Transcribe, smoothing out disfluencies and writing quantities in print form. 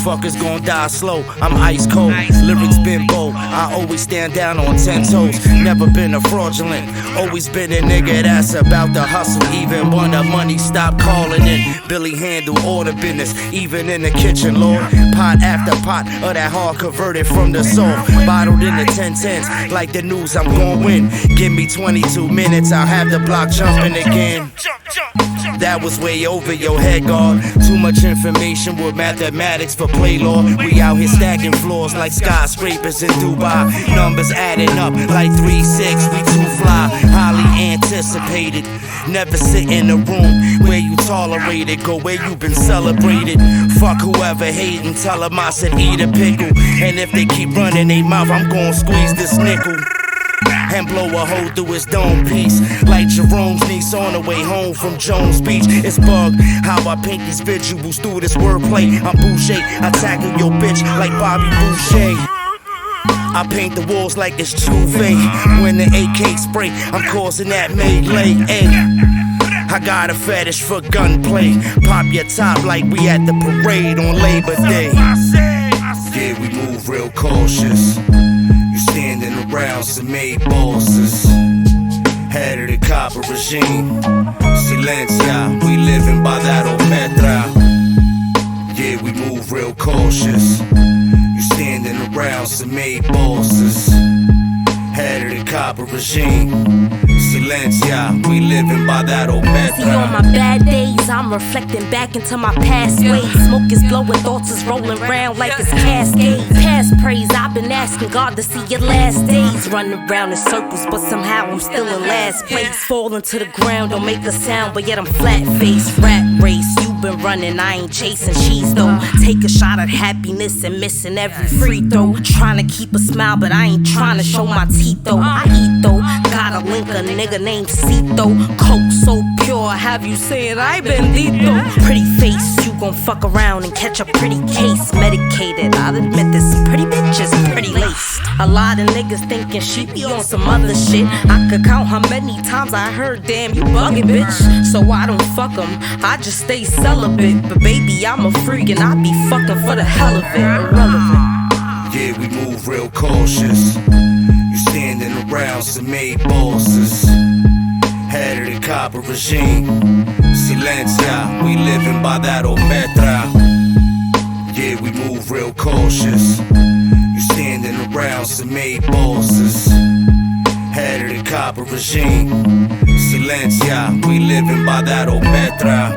Motherfuckers gon' die slow, I'm ice cold. Lyrics been bold, I always stand down on 10 toes. Never been a fraudulent, always been a nigga that's about to hustle. Even when the money stop calling it. Billy handle all the business, even in the kitchen, Lord. Pot after pot of that hard converted from the soft. Bottled in the 1010s, like the news I'm gon' win. Give me 22 minutes, I'll have the block jumping again. That was way over your head, God. Too much information with mathematics for play law. We out here stacking floors like skyscrapers in Dubai. Numbers adding up like 3-6, we too fly. Highly anticipated. Never sit in a room where you tolerated. Go where you been celebrated. Fuck whoever hatin', tell them I said eat a pickle. And if they keep running they mouth, I'm gon' squeeze this nickel and blow a hole through his dome piece. Like Jerome's niece on the way home from Jones Beach. It's bug how I paint these visuals through this wordplay. I'm Boucher, I tackle your bitch like Bobby Boucher. I paint the walls like it's Juve. When the AK spray, I'm causing that melee. I got a fetish for gunplay. Pop your top like we at the parade on Labor Day. Yeah, we move real cautious. You standing around some made bosses. Head of the copper regime. Silencia, we living by that Omerta. Yeah, we move real cautious. You standing around some made bosses. Head of the copper regime. Silencia, we living by that Omerta. See, on my bad days, I'm reflecting back into my past ways. Smoke is blowing, thoughts is rolling round like it's cascades. Past praise, I've been asking God to see your last days. Running around in circles, but somehow I'm still in last place. Falling to the ground, don't make a sound, but yet I'm flat-faced. Rat race, you've been running, I ain't chasing cheese though. Take a shot at happiness and missing every free throw. Trying to keep a smile, but I ain't trying to show my teeth though. I eat though, gotta link a nigga named Cito. Coke so pure, have you saying I bendito. Pretty face, you gon' fuck around and catch a pretty case. Medicated, I'll admit this pretty bitch is pretty laced. A lot of niggas thinking she be on some other shit. I could count how many times I heard, damn, you bugging, bitch. So I don't fuck them, I just stay celibate. But baby, I'm a freak and I be fucking for the hell of it. Irrelevant. Yeah, we move real cautious. You standing around some made bosses. Head of the copper regime. Silencia, we living by that Omerta. Yeah, we move real cautious. You standing around some made bosses. Head of the copper regime. Silencia, we living by that Omerta.